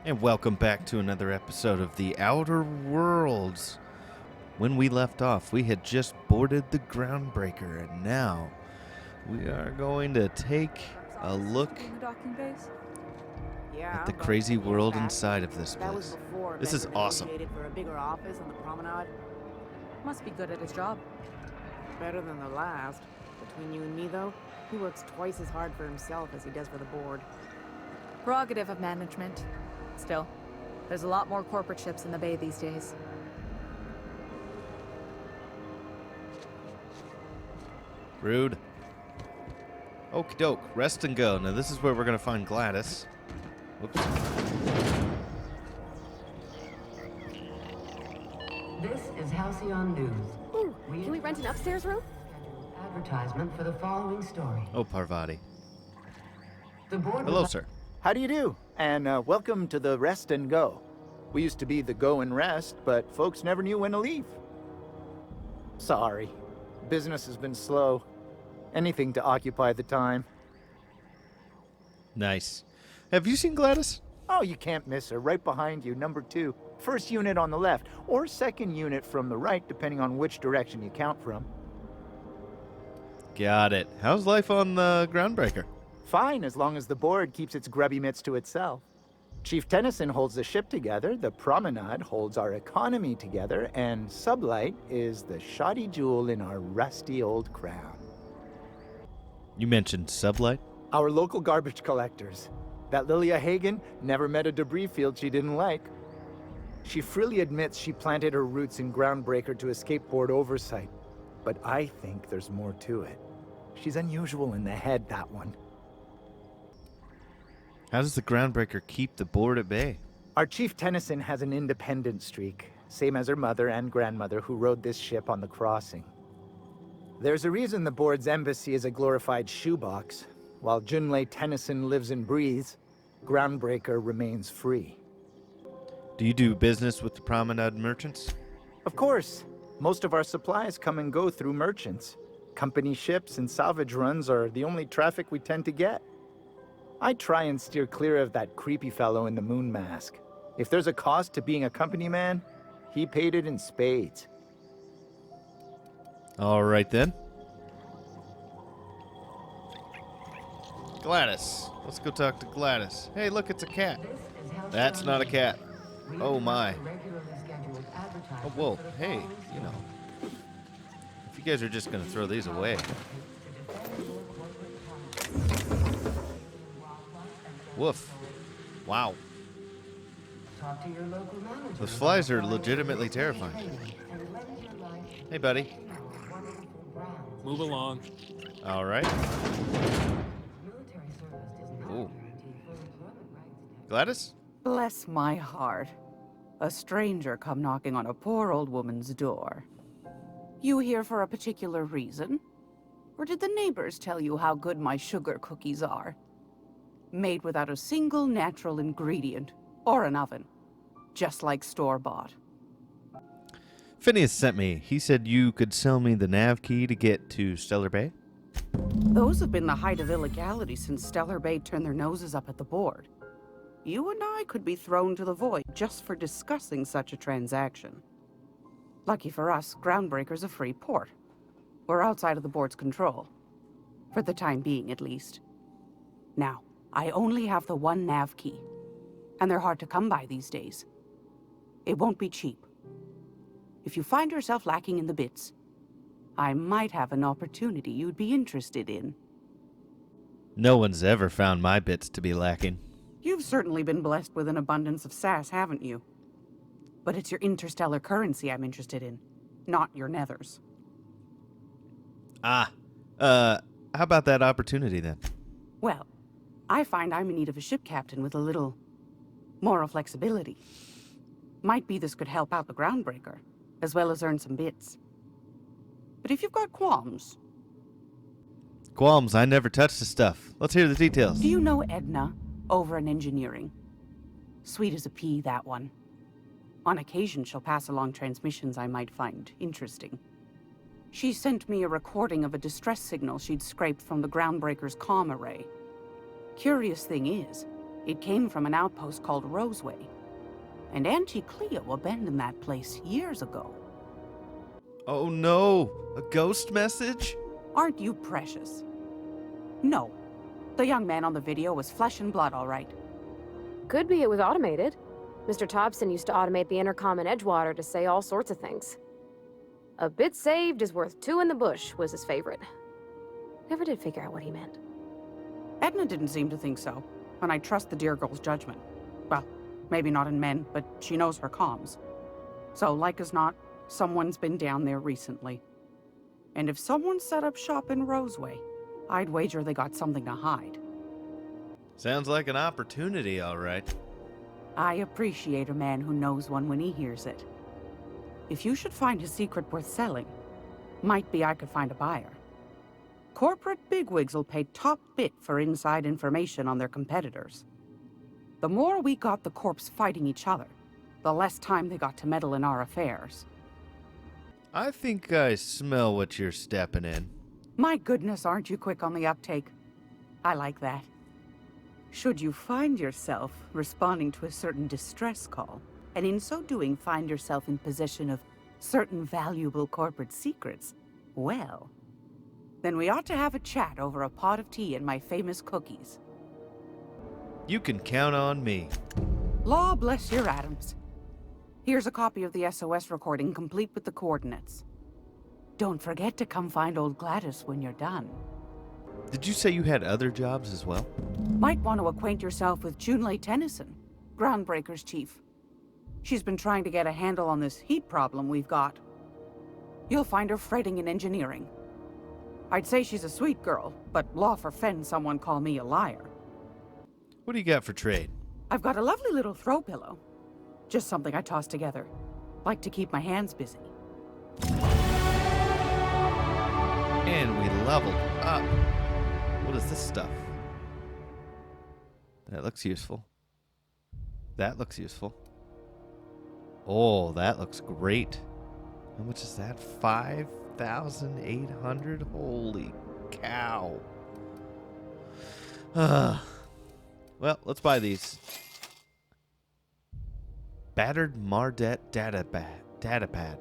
And welcome back to another episode of The Outer Worlds. When we left off, we had just boarded the Groundbreaker, and now we are going to take a look at the crazy world inside of this place. This is awesome. For a bigger office on the promenade. Must be good at his job. Better than the last. Between you and me, though, he works twice as hard for himself as he does for the board. Prerogative of management. Still, there's a lot more corporate ships in the bay these days. Rude. Okie doke, rest and go. Now this is where we're going to find Gladys. Whoops. This is Halcyon News. Ooh, can we rent an upstairs room? Advertisement for the following story. Oh, Parvati. The board. Hello, sir. How do you do? And welcome to the Rest and Go. We used to be the Go and Rest, but folks never knew when to leave. Sorry. Business has been slow. Anything to occupy the time. Nice. Have you seen Gladys? Oh, you can't miss her. Right behind you, number 2. First unit on the left, or second unit from the right, depending on which direction you count from. Got it. How's life on the Groundbreaker? Fine, as long as the board keeps its grubby mitts to itself. Chief Tennyson holds the ship together, the promenade holds our economy together, and Sublight is the shoddy jewel in our rusty old crown. You mentioned Sublight? Our local garbage collectors. That Lilia Hagen never met a debris field she didn't like. She freely admits she planted her roots in Groundbreaker to escape board oversight. But I think there's more to it. She's unusual in the head, that one. How does the Groundbreaker keep the board at bay? Our Chief Tennyson has an independent streak, same as her mother and grandmother who rode this ship on the crossing. There's a reason the board's embassy is a glorified shoebox. While Junlei Tennyson lives and breathes, Groundbreaker remains free. Do you do business with the promenade merchants? Of course. Most of our supplies come and go through merchants. Company ships and salvage runs are the only traffic we tend to get. I try and steer clear of that creepy fellow in the moon mask. If there's a cost to being a company man, he paid it in spades. All right then. Gladys. Let's go talk to Gladys. Hey, look, it's a cat. That's not a cat. Oh my. Oh, whoa. Hey, you know. If you guys are just going to throw these away. Woof. Wow. Those flies are legitimately terrifying. Hey, buddy. Move along. All right. Ooh. Gladys? Bless my heart. A stranger come knocking on a poor old woman's door. You here for a particular reason? Or did the neighbors tell you how good my sugar cookies are? Made without a single natural ingredient, or an oven. Just like store-bought. Phineas sent me. He said you could sell me the nav key to get to Stellar Bay. Those have been the height of illegality since Stellar Bay turned their noses up at the board. You and I could be thrown to the void just for discussing such a transaction. Lucky for us, Groundbreaker's a free port. We're outside of the board's control. For the time being, at least. Now, I only have the one nav key. And they're hard to come by these days. It won't be cheap. If you find yourself lacking in the bits, I might have an opportunity you'd be interested in. No one's ever found my bits to be lacking. You've certainly been blessed with an abundance of sass, haven't you? But it's your interstellar currency I'm interested in, not your nethers. How about that opportunity then? Well, I find I'm in need of a ship captain with a little moral flexibility. Might be this could help out the Groundbreaker, as well as earn some bits. But if you've got qualms... Qualms, I never touched the stuff. Let's hear the details. Do you know Edna, over in engineering? Sweet as a pea, that one. On occasion, she'll pass along transmissions I might find interesting. She sent me a recording of a distress signal she'd scraped from the Groundbreaker's comm array. Curious thing is, It came from an outpost called Roseway. And Auntie Cleo abandoned that place years ago. Oh no! A ghost message? Aren't you precious? No. The young man on the video was flesh and blood, all right. Could be it was automated. Mr. Thompson used to automate the intercom in Edgewater to say all sorts of things. A bit saved is worth two in the bush was his favorite. Never did figure out what he meant. Edna didn't seem to think so, and I trust the dear girl's judgment. Well, maybe not in men, but she knows her comms. So, like as not, someone's been down there recently. And if someone set up shop in Roseway, I'd wager they got something to hide. Sounds like an opportunity, all right. I appreciate a man who knows one when he hears it. If you should find a secret worth selling, might be I could find a buyer. Corporate bigwigs will pay top bit for inside information on their competitors. The more we got the corps fighting each other, the less time they got to meddle in our affairs. I think I smell what you're stepping in. My goodness, aren't you quick on the uptake? I like that. Should you find yourself responding to a certain distress call, and in so doing find yourself in possession of certain valuable corporate secrets, well, then we ought to have a chat over a pot of tea and my famous cookies. You can count on me. Law bless your Adams. Here's a copy of the SOS recording complete with the coordinates. Don't forget to come find old Gladys when you're done. Did you say you had other jobs as well? Might want to acquaint yourself with Junlei Tennyson, Groundbreaker's chief. She's been trying to get a handle on this heat problem we've got. You'll find her fretting in engineering. I'd say she's a sweet girl, but law forfend someone call me a liar. What do you got for trade? I've got a lovely little throw pillow. Just something I toss together. Like to keep my hands busy. And we leveled up. What is this stuff? That looks useful. That looks useful. Oh, that looks great. How much is that? 5,800? Holy cow. Well, let's buy these. Battered Mardet datapad.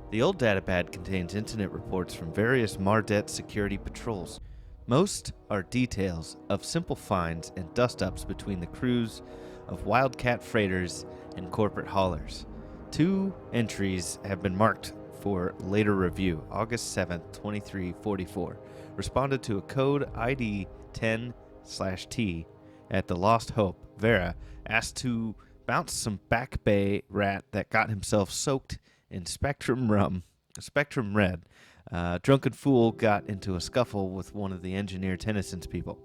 The old datapad contains incident reports from various Mardet security patrols. Most are details of simple finds and dust-ups between the crews of Wildcat freighters and corporate haulers. 2 entries have been marked for later review. August 7th, 2344. Responded to a code ID 10/T at the Lost Hope. Vera asked to bounce some Back Bay rat that got himself soaked in Spectrum Red. Drunken fool got into a scuffle with one of the engineer Tennyson's people.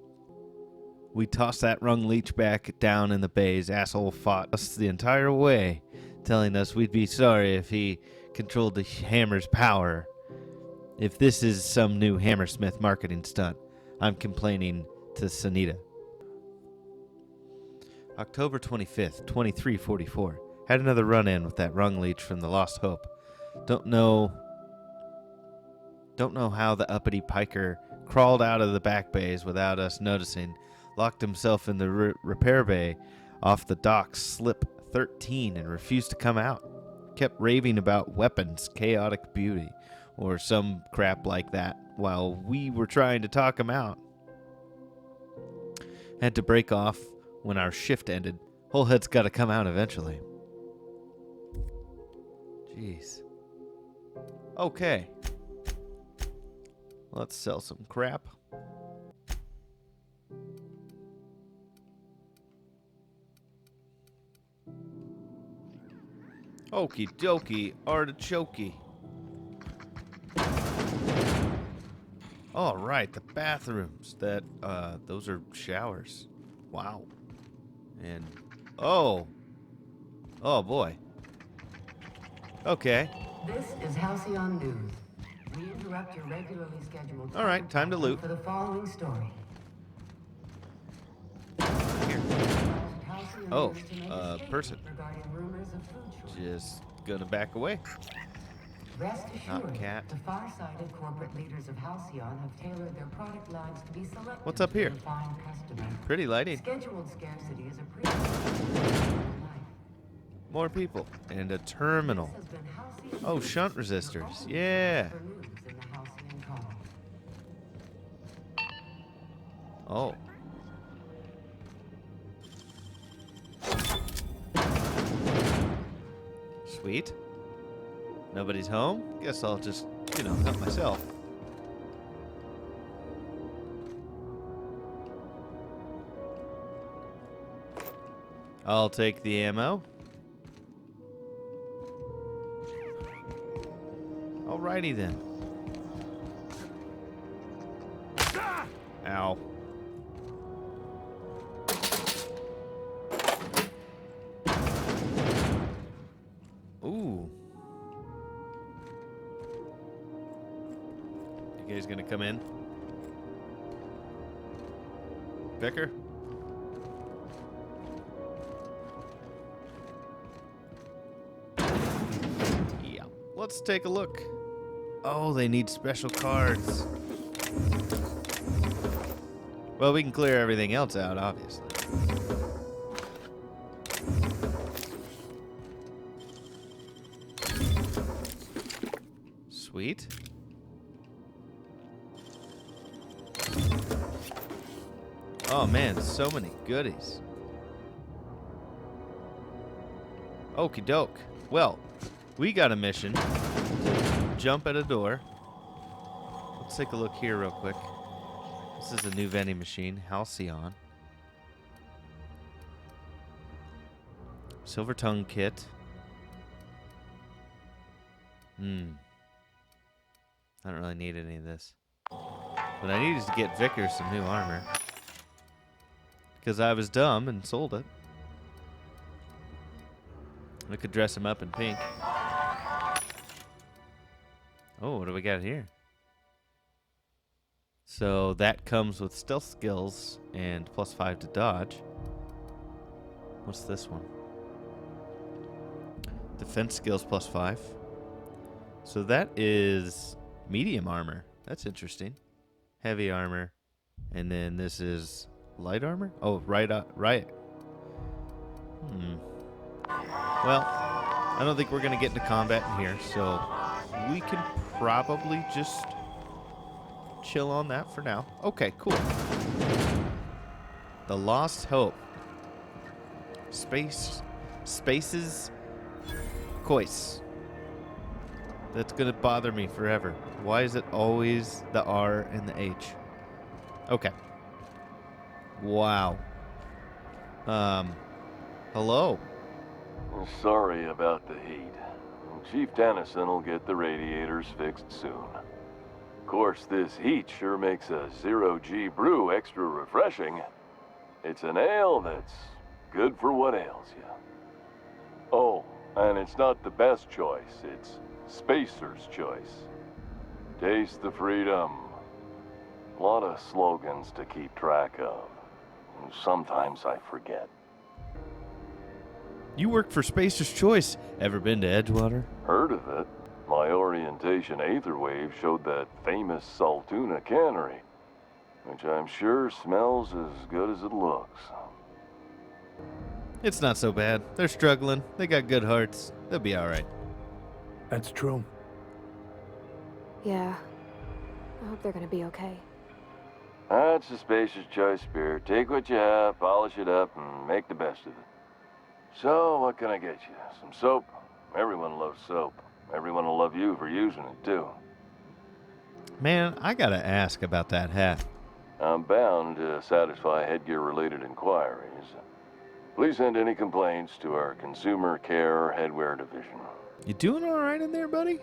We tossed that rung leech back down in the bays. Asshole fought us the entire way, telling us we'd be sorry if he controlled the hammer's power. If this is some new Hammersmith marketing stunt, I'm complaining to Sanita. October 25th, 2344. Had another run-in with that rung leech from the Lost Hope. Don't know how the uppity piker crawled out of the back bays without us noticing, locked himself in the repair bay off the docks, slip 13, and refused to come out. Kept raving about weapons, chaotic beauty, or some crap like that while we were trying to talk him out. Had to break off when our shift ended. Whole head's got to come out eventually. Jeez. Okay. Let's sell some crap. Okie dokie, artichoke. All right, the bathrooms. Those are showers. Wow. And oh boy. Okay. This is Halcyon News. We interrupt your regularly scheduled. All right, time to loot. For the following story. Here. Oh, person. Regarding rumors of food shortage. Just gonna back away. Rest Not assured, cat. the far-sighted corporate leaders of Halcyon have tailored their product lines to be selective What's up here? to refine customer. Pretty lighting. Scheduled scarcity is a pre-life. More people. And a terminal. Oh, shunt resistors. Yeah. Oh. Sweet. Nobody's home? Guess I'll just, help myself. I'll take the ammo. Alrighty then. Ow. Ooh. You guys gonna come in? Vicar? Yeah. Let's take a look. Oh, they need special cards. Well, we can clear everything else out, obviously. Sweet. Oh man, so many goodies. Okie doke. Well, we got a mission to jump at a door. Let's take a look here real quick. This is a new vending machine, Halcyon. Silver tongue kit. I don't really need any of this. But I needed to get Vickers some new armor. Because I was dumb and sold it. I could dress him up in pink. Oh, what do we got here? So that comes with stealth skills and +5 to dodge. What's this one? Defense skills +5. So that is medium armor. That's interesting. Heavy armor. And then this is light armor? Oh, right. Well, I don't think we're going to get into combat in here, so we can probably just chill on that for now. Okay, cool. The Lost Hope. Spaces Cois. That's going to bother me forever. Why is it always the R and the H? Okay. Wow. Hello. Sorry about the heat. Chief Tennyson will get the radiators fixed soon. Of course, this heat sure makes a 0G brew extra refreshing. It's an ale that's good for what ails you. Oh, and it's not the best choice. It's Spacer's choice. Taste the freedom. A lot of slogans to keep track of. Sometimes I forget. You work for Spacer's Choice. Ever been to Edgewater? Heard of it. My orientation Aetherwave showed that famous Saltuna cannery, which I'm sure smells as good as it looks. It's not so bad. They're struggling. They got good hearts. They'll be all right. That's true. Yeah. I hope they're gonna be okay. That's a Spacer's Choice beer. Take what you have, polish it up, and make the best of it. So, what can I get you? Some soap? Everyone loves soap. Everyone will love you for using it, too. Man, I gotta ask about that hat. I'm bound to satisfy headgear-related inquiries. Please send any complaints to our Consumer Care Headwear Division. You doing all right in there, buddy?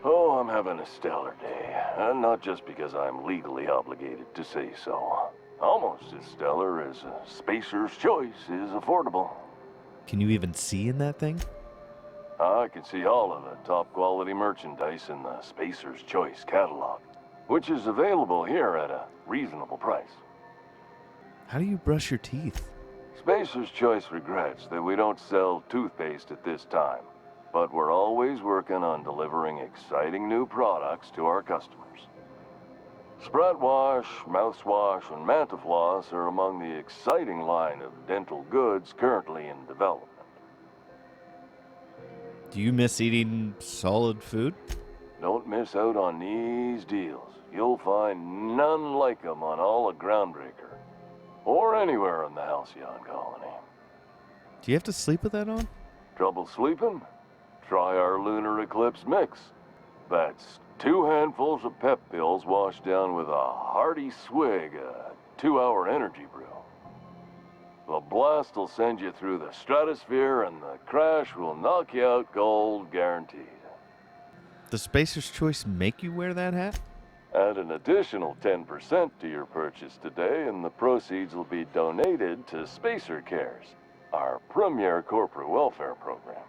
Oh, I'm having a stellar day. Not just because I'm legally obligated to say so. Almost as stellar as a Spacer's Choice is affordable. Can you even see in that thing? I can see all of the top-quality merchandise in the Spacer's Choice catalog, which is available here at a reasonable price. How do you brush your teeth? Spacer's Choice regrets that we don't sell toothpaste at this time. but we're always working on delivering exciting new products to our customers. Spread wash, mouthwash, and Mantafloss are among the exciting line of dental goods currently in development. Do you miss eating solid food? Don't miss out on these deals. You'll find none like them on all of Groundbreaker, or anywhere in the Halcyon colony. Do you have to sleep with that on? Trouble sleeping? Try our Lunar Eclipse mix. That's 2 handfuls of pep pills washed down with a hearty swig of 2-hour energy brew. The blast will send you through the stratosphere, and the crash will knock you out cold, guaranteed. Does Spacer's Choice make you wear that hat? Add an additional 10% to your purchase today, and the proceeds will be donated to Spacer Cares, our premier corporate welfare program.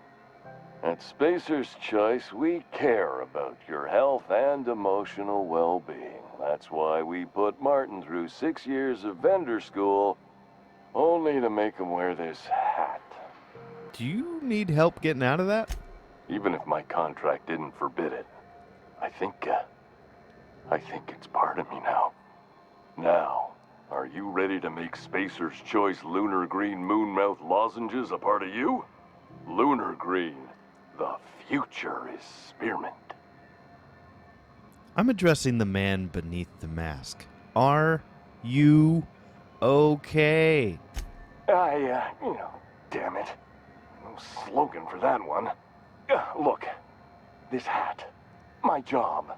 At Spacer's Choice, we care about your health and emotional well-being. That's why we put Martin through 6 years of vendor school, only to make him wear this hat. Do you need help getting out of that? Even if my contract didn't forbid it, I think it's part of me now. Now, are you ready to make Spacer's Choice Lunar Green Moonmouth lozenges a part of you? Lunar Green, the future is spearmint. I'm addressing the man beneath the mask. Are you okay? Damn it. No slogan for that one. Look, this hat, my job.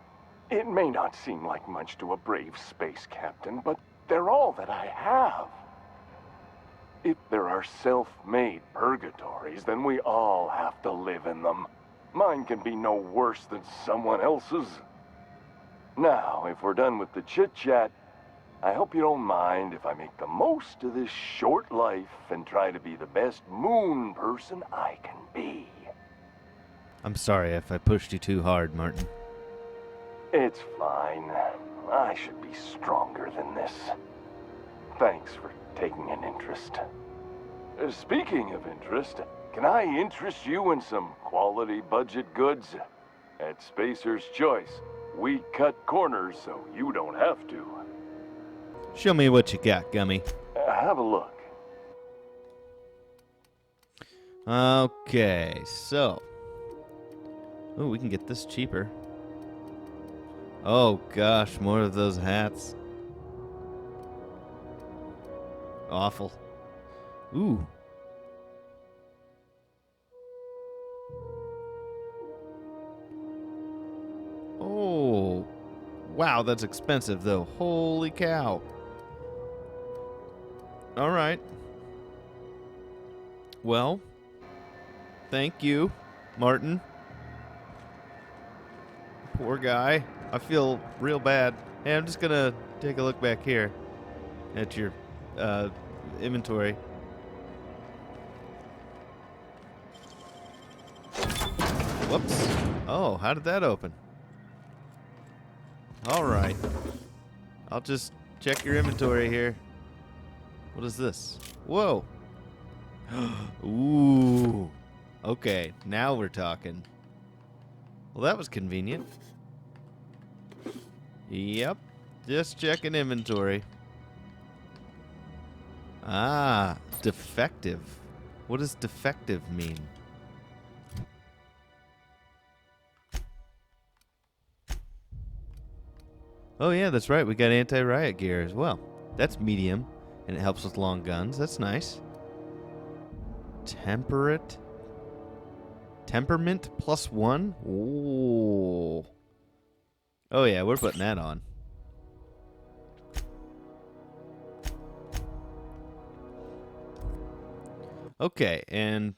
It may not seem like much to a brave space captain, but they're all that I have. If there are self-made purgatories, then we all have to live in them. Mine can be no worse than someone else's. Now, if we're done with the chit-chat, I hope you don't mind if I make the most of this short life and try to be the best moon person I can be. I'm sorry if I pushed you too hard, Martin. It's fine. I should be stronger than this. Thanks for taking an interest. Speaking of interest, can I interest you in some quality budget goods? At Spacer's Choice, we cut corners so you don't have to. Show me what you got, Gummy. Have a look. Okay, so. Oh, we can get this cheaper. Oh gosh, more of those hats. Awful. Ooh. Oh. Wow, that's expensive though. Holy cow. All right. Well, thank you, Martin. Poor guy. I feel real bad. Hey, I'm just gonna take a look back here at your inventory. Whoops. Oh, how did that open? All right. I'll just check your inventory here. What is this? Whoa. Ooh. Okay, now we're talking. Well, that was convenient. Yep. Just checking inventory. Ah, defective. What does defective mean? Oh yeah, that's right. We got anti-riot gear as well. That's medium, and it helps with long guns. That's nice. Temperament +1? Ooh. Oh yeah, we're putting that on. Okay, and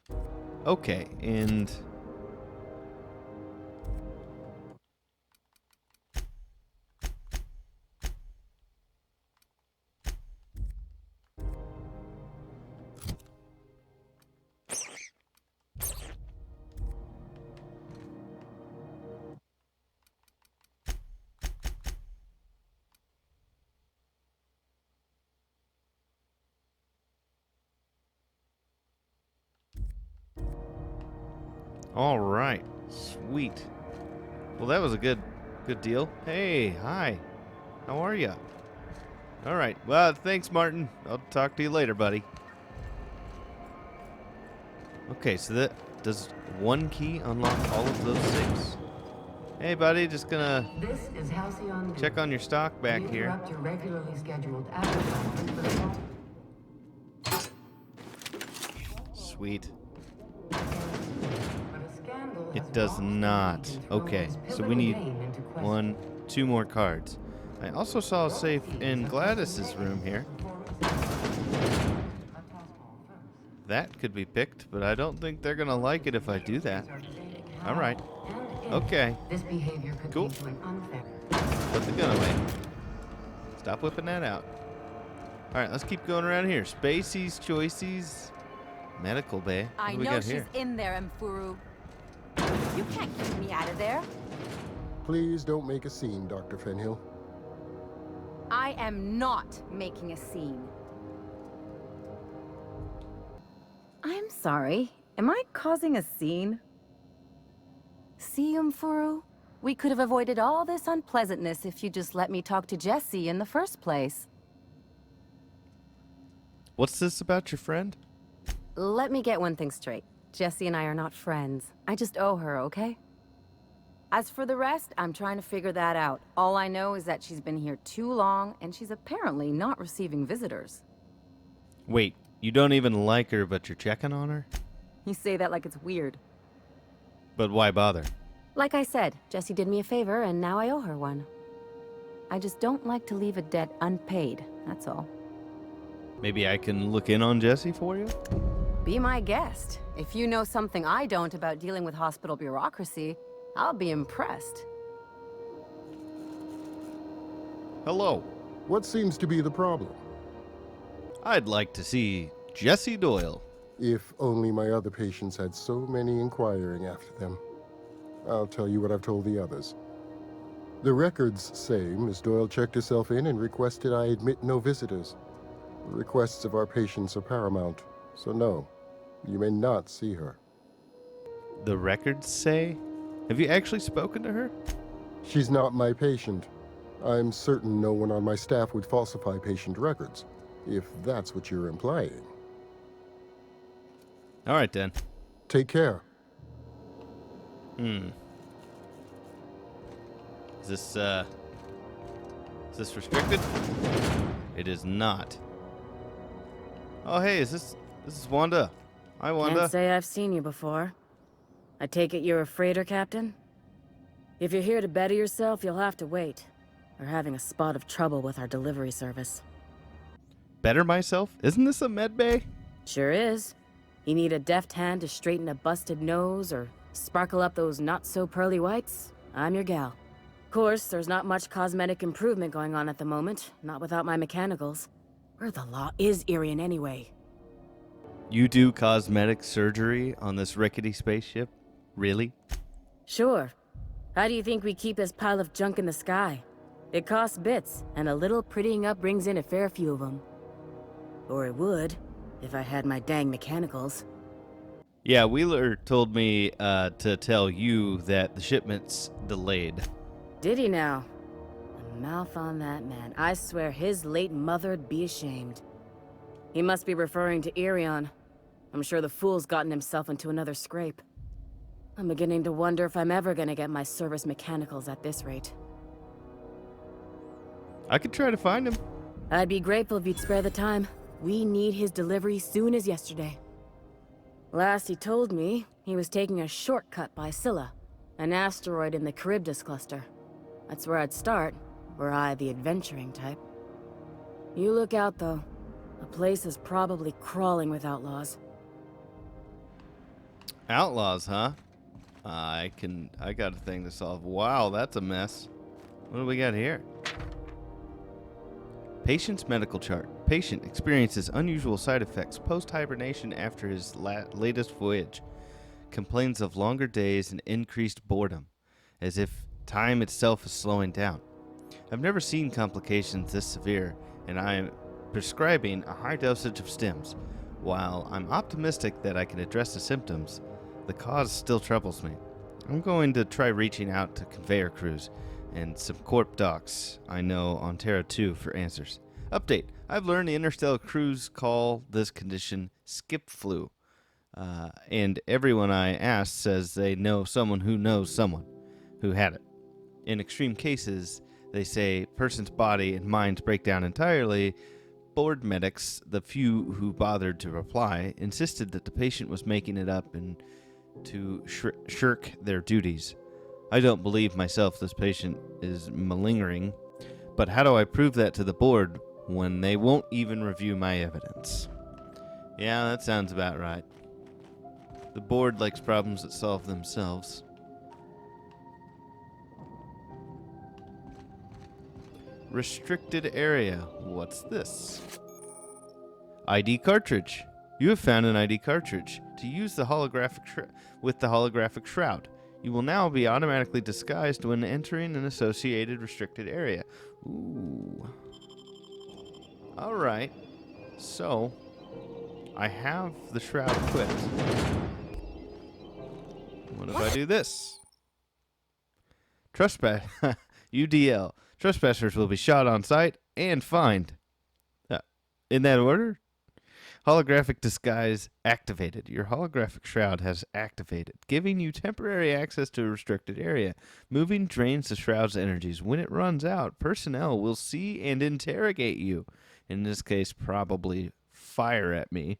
All right. Sweet. Well, that was a good deal. Hey, hi. How are you? All right. Well, thanks, Martin. I'll talk to you later, buddy. Okay, so that does one key unlock all of those safes? Hey, buddy, just gonna This is Halcyon check on your stock back we here. interrupt your regularly scheduled advertisement for the call. Sweet. But a scandal has It does rocked not. and thrown Okay, his so we pivotal need game into question. 2 more cards. I also saw a safe in Gladys's room here. That could be picked, but I don't think they're gonna like it if I do that. All right. Okay. This behavior could Cool. lead to an unfair. Put the gun away. Stop whipping that out. All right, let's keep going around here. Spacies, choices, medical bay. What I do we know got she's here? in there, Mfuru. You can't keep me out of there. Please don't make a scene, Dr. Fenhill. I am not making a scene. I'm sorry. Am I causing a scene? See, Mfuru? We could have avoided all this unpleasantness if you just let me talk to Jessie in the first place. What's this about your friend? Let me get one thing straight. Jessie and I are not friends. I just owe her, okay? As for the rest, I'm trying to figure that out. All I know is that she's been here too long, and she's apparently not receiving visitors. Wait, you don't even like her, but you're checking on her? You say that like it's weird. But why bother? Like I said, Jessie did me a favor, and now I owe her one. I just don't like to leave a debt unpaid, that's all. Maybe I can look in on Jessie for you? Be my guest. If you know something I don't about dealing with hospital bureaucracy, I'll be impressed. Hello. What seems to be the problem? I'd like to see Jessie Doyle. If only my other patients had so many inquiring after them. I'll tell you what I've told the others. The records say Miss Doyle checked herself in and requested I admit no visitors. The requests of our patients are paramount, so no, you may not see her. The records say? Have you actually spoken to her? She's not my patient. I'm certain no one on my staff would falsify patient records, if that's what you're implying. All right, then. Take care. Is this restricted? It is not. Oh, hey, this is Wanda. Hi, Wanda. Can't say I've seen you before. I take it you're a freighter captain? If you're here to better yourself, you'll have to wait. We're having a spot of trouble with our delivery service. Better myself? Isn't this a med bay? Sure is. You need a deft hand to straighten a busted nose or sparkle up those not-so-pearly whites? I'm your gal. Of course, there's not much cosmetic improvement going on at the moment, not without my mechanicals. Where the law is Irian anyway? You do cosmetic surgery on this rickety spaceship? Really? Sure. How do you think we keep this pile of junk in the sky? It costs bits, and a little prettying up brings in a fair few of them. Or it would, if I had my dang mechanicals. Yeah, Wheeler told me to tell you that the shipment's delayed. Did he now? A mouth on that man. I swear his late mother'd be ashamed. He must be referring to Irion. I'm sure the fool's gotten himself into another scrape. I'm beginning to wonder if I'm ever gonna get my service mechanicals at this rate. I could try to find him. I'd be grateful if you'd spare the time. We need his delivery soon as yesterday. Last he told me, he was taking a shortcut by Scylla, an asteroid in the Charybdis cluster. That's where I'd start, were I the adventuring type. You look out, though. The place is probably crawling with outlaws. Outlaws, huh? I got a thing to solve. Wow, that's a mess. What do we got here? Patient's medical chart. Patient experiences unusual side effects post-hibernation after his latest voyage. Complains of longer days and increased boredom, as if time itself is slowing down. I've never seen complications this severe, and I am prescribing a high dosage of stims. While I'm optimistic that I can address the symptoms, the cause still troubles me. I'm going to try reaching out to conveyor crews and some corp docs I know on Terra 2 for answers. Update. I've learned the interstellar crews call this condition skip flu. And everyone I asked says they know someone who had it. In extreme cases, they say person's body and mind break down entirely. Board medics, the few who bothered to reply, insisted that the patient was making it up and to shirk their duties. I don't believe myself this patient is malingering, but how do I prove that to the board when they won't even review my evidence? Yeah, that sounds about right. The board likes problems that solve themselves. Restricted area. What's this? ID cartridge. You have found an ID cartridge. To use the holographic with the holographic shroud, you will now be automatically disguised when entering an associated restricted area. Ooh. All right. So, I have the shroud equipped. What if I do this? Trespass. UDL. Trespassers will be shot on sight and fined. In that order? Holographic disguise activated. Your holographic shroud has activated, giving you temporary access to a restricted area. Moving drains the shroud's energies. When it runs out, personnel will see and interrogate you. In this case, probably fire at me.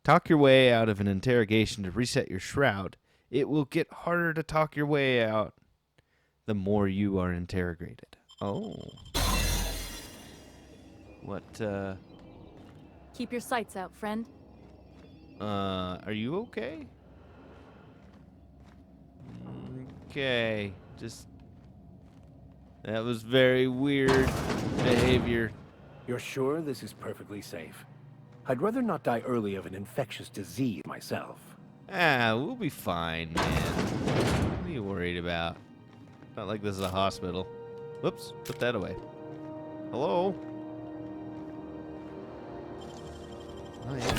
Talk your way out of an interrogation to reset your shroud. It will get harder to talk your way out the more you are interrogated. Oh. What, Keep your sights out, friend. Are you okay? Okay. That was very weird behavior. You're sure this is perfectly safe? I'd rather not die early of an infectious disease myself. We'll be fine, man. What are you worried about? Not like this is a hospital. Whoops, put that away. Hello? Oh, yeah.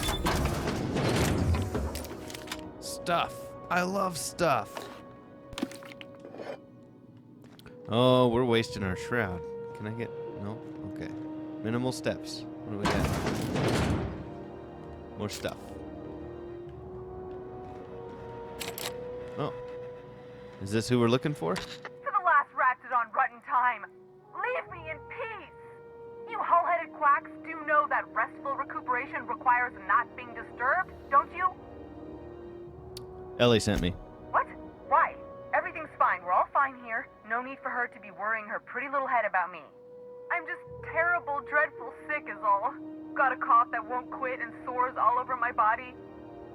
Stuff. I love stuff. Oh, we're wasting our shroud. Can I get... No? Okay. Minimal steps. What do we got? More stuff. Oh. Is this who we're looking for? To the last ratchet on rotten time. Leave me in peace. You hull-headed quacks do know that restful recuperation requires not being disturbed, don't you? Ellie sent me. What? Why? Everything's fine. We're all fine here. No need for her to be worrying her pretty little head about me. I'm just terrible, dreadful sick is all. Got a cough that won't quit and sores all over my body.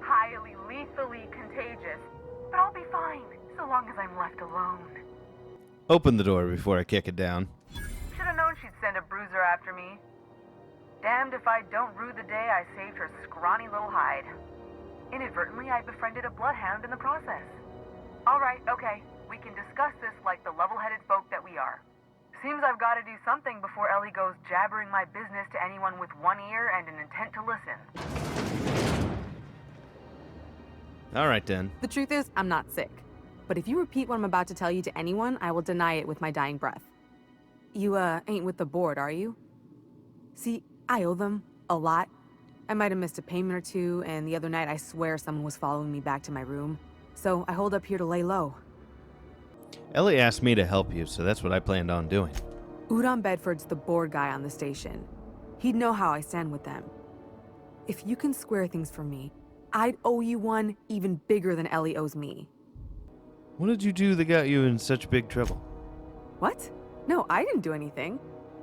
Highly, lethally contagious. But I'll be fine, so long as I'm left alone. Open the door before I kick it down. Should have known she'd send a bruiser after me. Damned if I don't rue the day I saved her scrawny little hide. Inadvertently, I befriended a bloodhound in the process. Alright, okay. We can discuss this like the level-headed folk that we are. Seems I've got to do something before Ellie goes jabbering my business to anyone with one ear and an intent to listen. Alright then. The truth is, I'm not sick. But if you repeat what I'm about to tell you to anyone, I will deny it with my dying breath. You, ain't with the board, are you? See, I owe them a lot. I might have missed a payment or two, and the other night I swear someone was following me back to my room. So I hold up here to lay low. Ellie asked me to help you, so that's what I planned on doing. Udon Bedford's the board guy on the station. He'd know how I stand with them. If you can square things for me, I'd owe you one even bigger than Ellie owes me. What did you do that got you in such big trouble? What? No, I didn't do anything.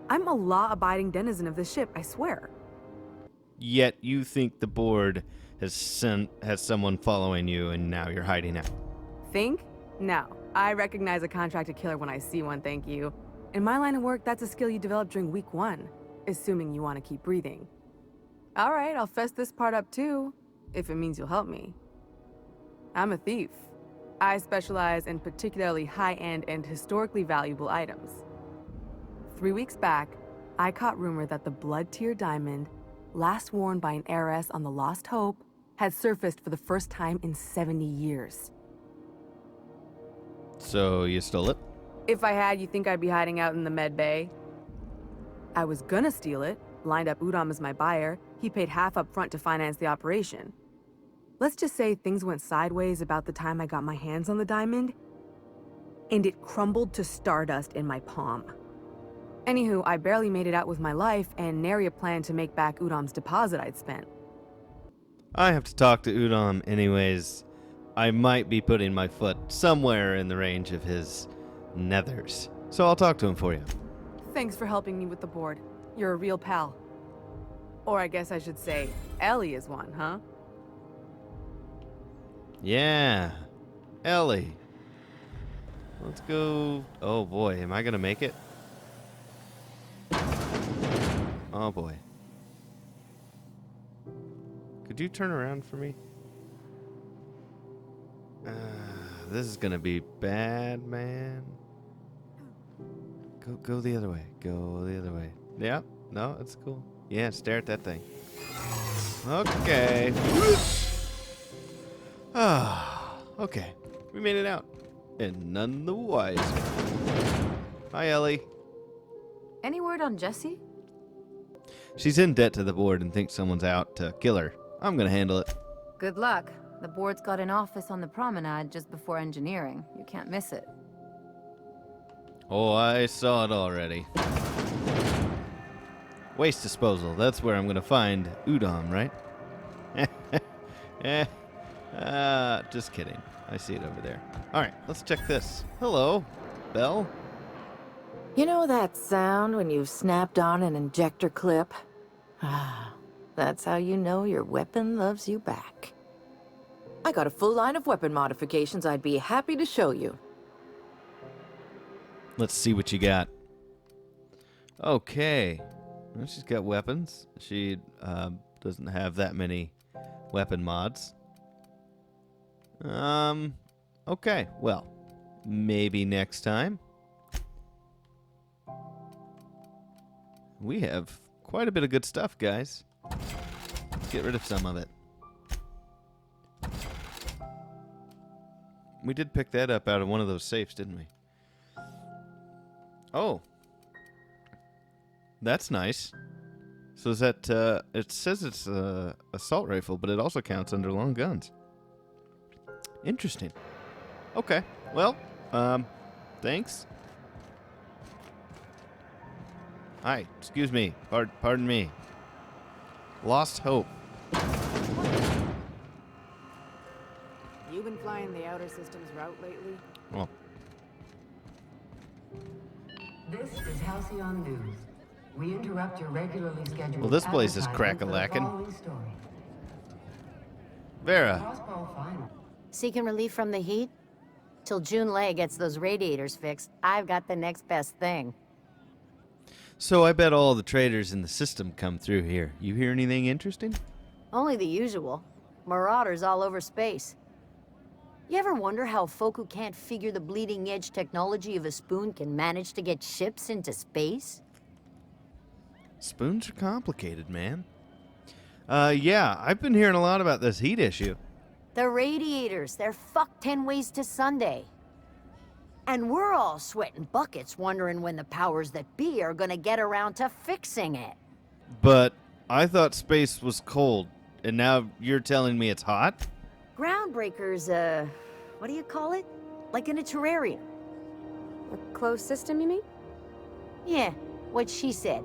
I'm a law-abiding denizen of this ship, I swear. Yet you think the board has someone following you and now you're hiding out. Think? No. I recognize a contracted killer when I see one, thank you. In my line of work, that's a skill you develop during week 1, assuming you want to keep breathing. All right, I'll fess this part up too, if it means you'll help me. I'm a thief. I specialize in particularly high-end and historically valuable items. 3 weeks back, I caught rumor that the blood-tier diamond, last worn by an heiress on the Lost Hope, had surfaced for the first time in 70 years. So you stole it? If I had, you think I'd be hiding out in the med bay? I was gonna steal it, lined up Udom as my buyer. He paid half up front to finance the operation. Let's just say things went sideways about the time I got my hands on the diamond, and it crumbled to stardust in my palm. Anywho, I barely made it out with my life, and nary a plan to make back Udom's deposit I'd spent. I have to talk to Udom anyways. I might be putting my foot somewhere in the range of his nethers. So I'll talk to him for you. Thanks for helping me with the board. You're a real pal. Or I guess I should say, Ellie is one, huh? Yeah. Ellie. Let's go. Oh boy, am I gonna make it? Oh boy. Could you turn around for me? This is gonna be bad, man. Go the other way. Go the other way. Yeah, no, it's cool. Yeah, stare at that thing. Okay. Okay. We made it out. And none the wiser. Hi, Ellie. Any word on Jessie? She's in debt to the board and thinks someone's out to kill her. I'm gonna handle it. Good luck. The board's got an office on the promenade just before engineering. You can't miss it. Oh, I saw it already. Waste disposal. That's where I'm gonna find Udom, right? Just kidding. I see it over there. All right, let's check this. Hello, Belle. You know that sound when you've snapped on an injector clip? Ah, that's how you know your weapon loves you back. I got a full line of weapon modifications I'd be happy to show you. Let's see what you got. Okay. Well, she's got weapons. She doesn't have that many weapon mods. Okay. Well, maybe next time. We have quite a bit of good stuff, guys. Let's get rid of some of it. We did pick that up out of one of those safes, didn't we? Oh. That's nice. So is that, it says it's a assault rifle, but it also counts under long guns. Interesting. Okay. Well, thanks. Hi, excuse me. Pardon me. Lost hope. You been flying the outer systems route lately? Well. This is Halcyon News. We interrupt your regularly scheduled. Well, this place is crack-a-lackin'. Vera. Seeking relief from the heat? Till June Lay gets those radiators fixed, I've got the next best thing. So I bet all the traders in the system come through here. You hear anything interesting? Only the usual. Marauders all over space. You ever wonder how folk who can't figure the bleeding edge technology of a spoon can manage to get ships into space? Spoons are complicated, man. Yeah, I've been hearing a lot about this heat issue. The radiators, they're fucked 10 ways to Sunday. And we're all sweating buckets wondering when the powers that be are gonna get around to fixing it. But I thought space was cold, and now you're telling me it's hot? Groundbreaker's, what do you call it? Like in a terrarium. A closed system, you mean? Yeah, what she said.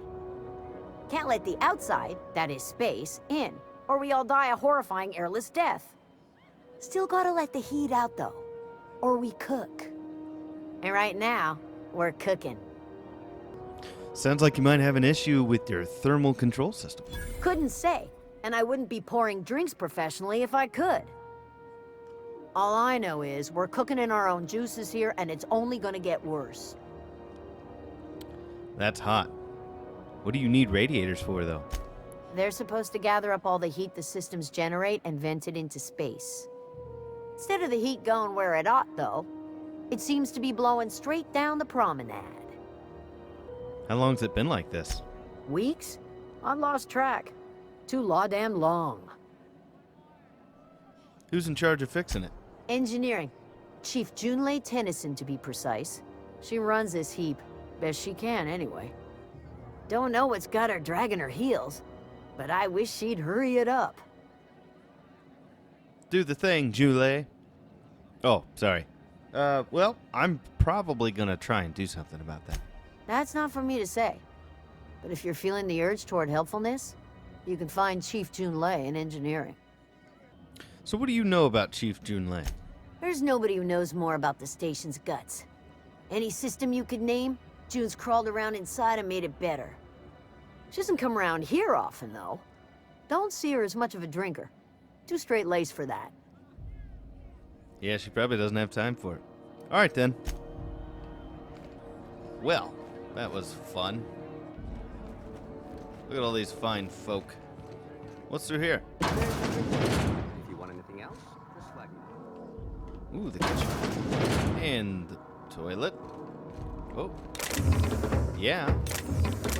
Can't let the outside, that is space, in, or we all die a horrifying airless death. Still gotta let the heat out, though, or we cook. And right now, we're cooking. Sounds like you might have an issue with your thermal control system. Couldn't say, and I wouldn't be pouring drinks professionally if I could. All I know is we're cooking in our own juices here, and it's only gonna get worse. That's hot. What do you need radiators for, though? They're supposed to gather up all the heat the systems generate and vent it into space. Instead of the heat going where it ought, though, it seems to be blowing straight down the promenade. How long's it been like this? Weeks? I lost track. Too law-damn long. Who's in charge of fixing it? Engineering. Chief Junlei Tennyson, to be precise. She runs this heap. Best she can, anyway. Don't know what's got her dragging her heels, but I wish she'd hurry it up. Do the thing, Jule. Oh, sorry. Well, I'm probably gonna try and do something about that. That's not for me to say. But if you're feeling the urge toward helpfulness, you can find Chief Junlei in engineering. So what do you know about Chief Junlei? There's nobody who knows more about the station's guts. Any system you could name, June's crawled around inside and made it better. She doesn't come around here often, though. Don't see her as much of a drinker. Too straight-laced for that. Yeah, she probably doesn't have time for it. All right, then. Well, that was fun. Look at all these fine folk. What's through here? If you want anything else, just let me know. Ooh, the kitchen. And the toilet. Oh. Yeah.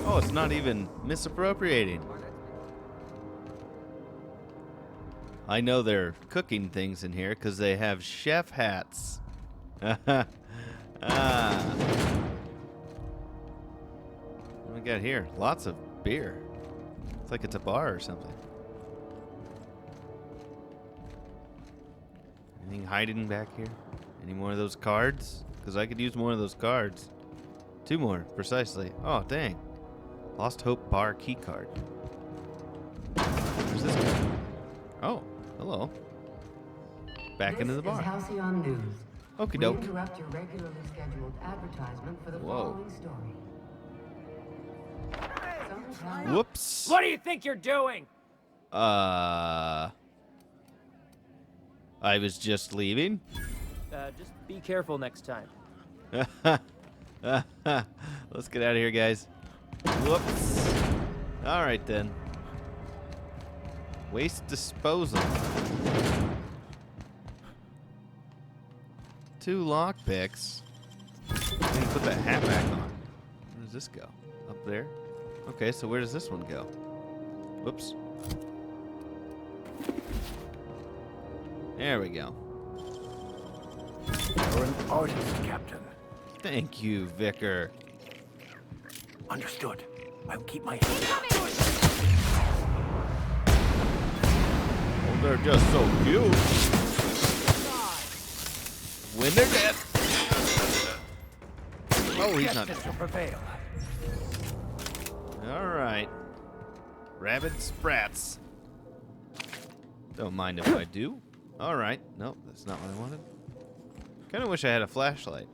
Oh, it's not even misappropriating. I know they're cooking things in here because they have chef hats. Ah. What do we got here? Lots of beer. It's like it's a bar or something. Anything hiding back here? Any more of those cards? Because I could use more of those cards. 2 more, precisely. Oh, dang. Lost Hope Bar key card. Where's this guy? Oh, hello. Back into the bar. This is Halcyon News. Okie We doke. interrupt your regularly scheduled advertisement for the Whoa. following story. Whoops. What do you think you're doing? I was just leaving. Just be careful next time. Let's get out of here, guys. Whoops. All right, then. Waste disposal. 2 lockpicks. I need to put that hat back on. Where does this go? Up there? Okay, so where does this one go? Whoops. There we go. You're an artist, Captain. Thank you, Vicar. Understood. I'll keep my hands up. Oh, they're just so cute. When they're dead. Oh, he's not dead. Justice will prevail. All right. Rabid sprats. Don't mind if I do. All right. Nope, that's not what I wanted. Kind of wish I had a flashlight.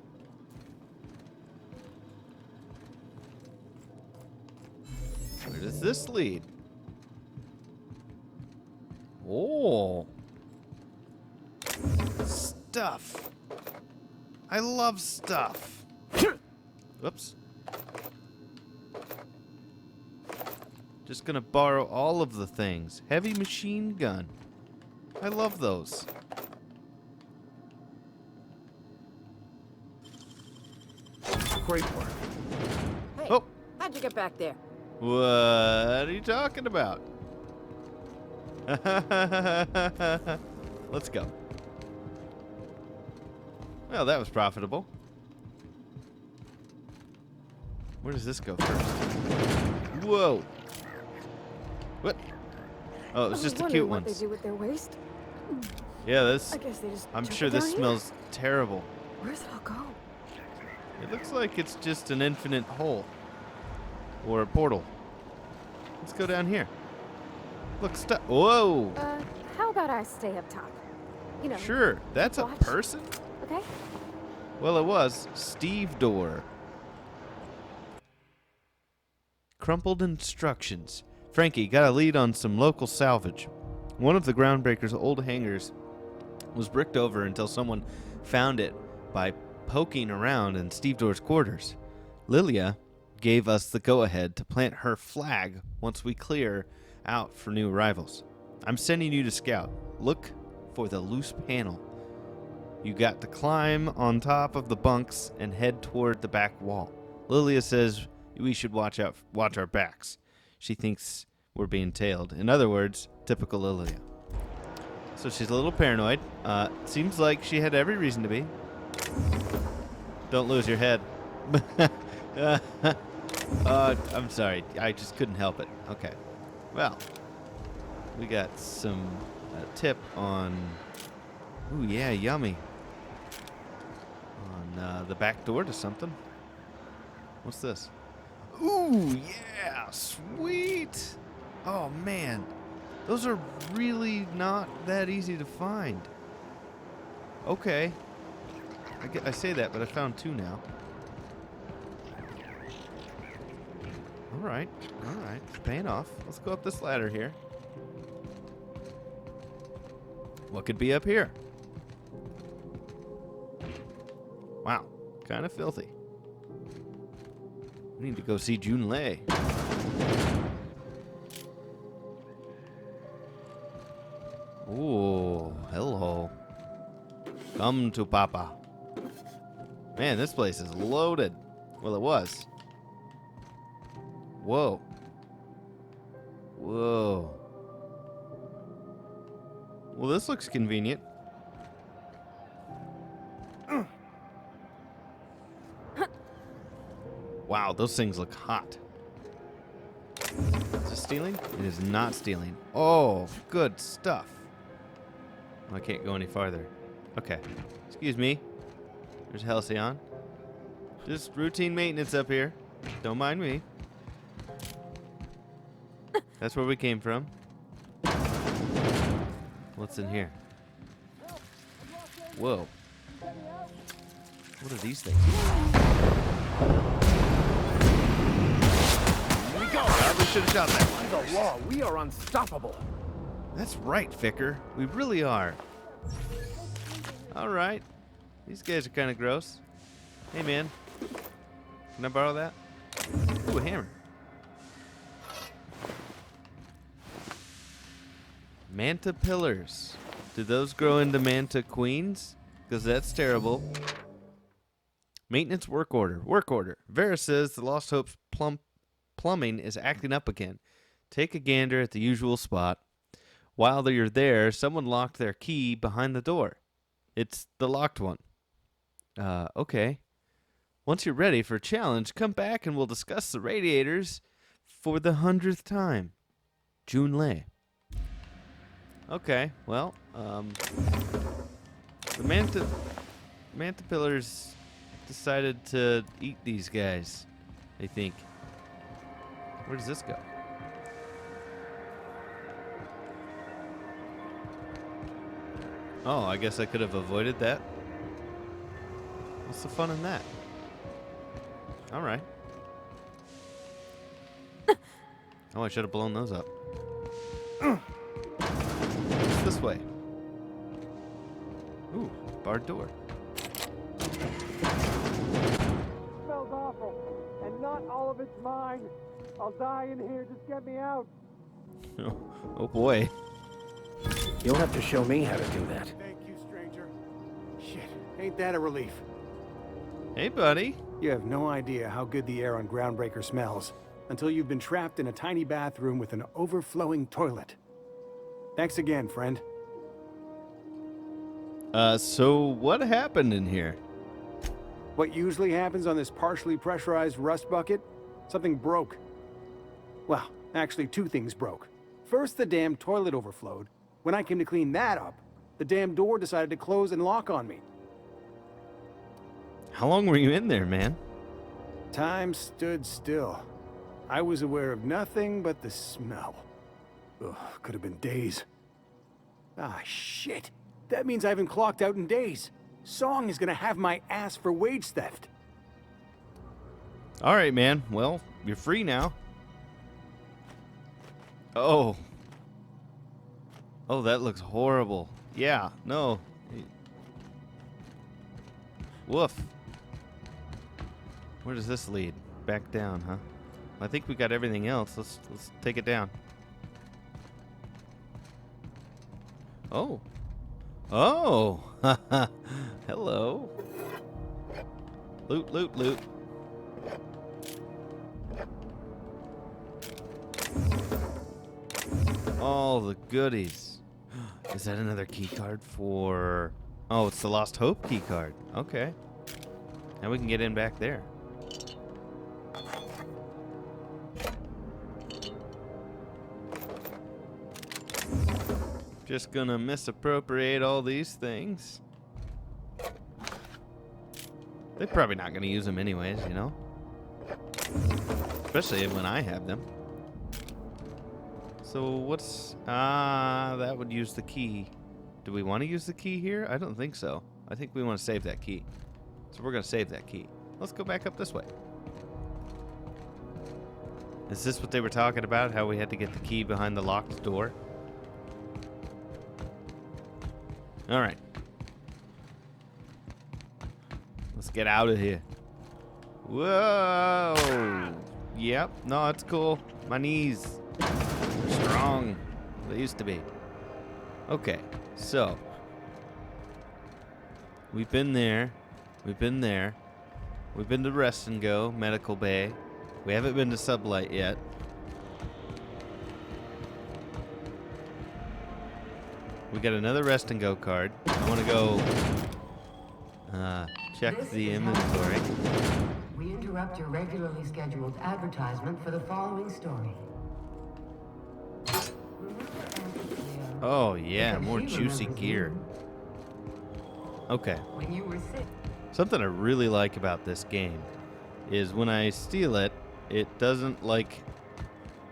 Where does this lead? Oh. Stuff. I love stuff. Whoops. Just gonna borrow all of the things. Heavy machine gun. I love those. Great work. Hey, Oh. how'd you get back there? What are you talking about? Let's go. Well, that was profitable. Where does this go first? Whoa. What? Oh, it was just the cute what ones. they do with their waste. Yeah, this. I guess they just I'm chuck sure it this down here. smells terrible. Where's it all go? It looks like it's just an infinite hole. Or a portal. Let's go down here. Look, stuff. Whoa! How about I stay up top? You know. Sure, that's a watch. person? Okay. Well, it was. Steve Door. Crumpled instructions. Frankie got a lead on some local salvage. One of the Groundbreaker's old hangars was bricked over until someone found it by poking around in Steve Door's quarters. Lilia gave us the go-ahead to plant her flag once we clear out for new arrivals. I'm sending you to scout. Look for the loose panel. You got to climb on top of the bunks and head toward the back wall. Lilia says we should watch our backs. She thinks we're being tailed. In other words, typical Lilia. So she's a little paranoid. Seems like she had every reason to be. Don't lose your head. I'm sorry. I just couldn't help it. Okay. Well, we got some tip on... Ooh, yeah, yummy. On the back door to something. What's this? Ooh, yeah, sweet. Oh, man. Those are really not that easy to find. Okay. I say that, but I found 2 now. All right. It's paying off. Let's go up this ladder here. What could be up here? Wow. Kind of filthy. We need to go see June Lei. Ooh, hello. Come to Papa. Man, this place is loaded. Well, it was. Whoa. Whoa. Well, this looks convenient. Wow, those things look hot. Is it stealing? It is not stealing. Oh, good stuff. I can't go any farther. Okay. Excuse me. There's Halcyon. Just routine maintenance up here. Don't mind me. That's where we came from. What's in here? Whoa. What are these things? Here we go. Probably should have shot that. By the law, we are unstoppable. That's right, Ficker. We really are. All right. These guys are kind of gross. Hey, man. Can I borrow that? Ooh, a hammer. Manta pillars. Do those grow into manta queens? Because that's terrible. Maintenance work order. Work order. Vera says the Lost Hope's plumbing is acting up again. Take a gander at the usual spot. While you're there, someone locked their key behind the door. It's the locked one. Okay. Once you're ready for a challenge, come back and we'll discuss the radiators for the 100th time. June Lei. Okay, well, the manta pillars decided to eat these guys, I think. Where does this go? Oh, I guess I could have avoided that. What's the fun in that? All right. Oh, I should have blown those up. What's this way? Ooh, barred door. Smells awful, and not all of it's mine. I'll die in here. Just get me out. Oh boy. You'll have to show me how to do that. Thank you, stranger. Shit, ain't that a relief? Hey, buddy. You have no idea how good the air on Groundbreaker smells until you've been trapped in a tiny bathroom with an overflowing toilet. Thanks again, friend. So what happened in here? What usually happens on this partially pressurized rust bucket? Something broke. Well, actually 2 things broke. First, the damn toilet overflowed. When I came to clean that up, the damn door decided to close and lock on me. How long were you in there, man? Time stood still. I was aware of nothing but the smell. Ugh, could have been days. Ah, shit. That means I haven't clocked out in days. Song is gonna have my ass for wage theft. All right, man. Well, you're free now. Oh. Oh, that looks horrible. Yeah, no. Woof. Where does this lead? Back down, huh? I think we got everything else. Let's take it down. Oh. Oh. Hello. Loot, loot, loot. All the goodies. Is that another key card for... Oh, it's the Lost Hope key card. Okay. Now we can get in back there. Just gonna misappropriate all these things. They're probably not gonna use them anyways, you know? Especially when I have them. So what's... that would use the key. Do we want to use the key here? I don't think so. I think we want to save that key. So we're gonna save that key. Let's go back up this way. Is this what they were talking about? How we had to get the key behind the locked door? All right. Let's get out of here. Whoa. Yep. No, it's cool. My knees are strong. They used to be. Okay. So. We've been there. We've been there. We've been to Rest and Go, Medical Bay. We haven't been to Sublight yet. We got another Rest and Go card. I want to go check the inventory. We interrupt your regularly scheduled advertisement for the following story. Oh yeah, more juicy gear. Okay. When you were sick. Something I really like about this game is when I steal it, it doesn't like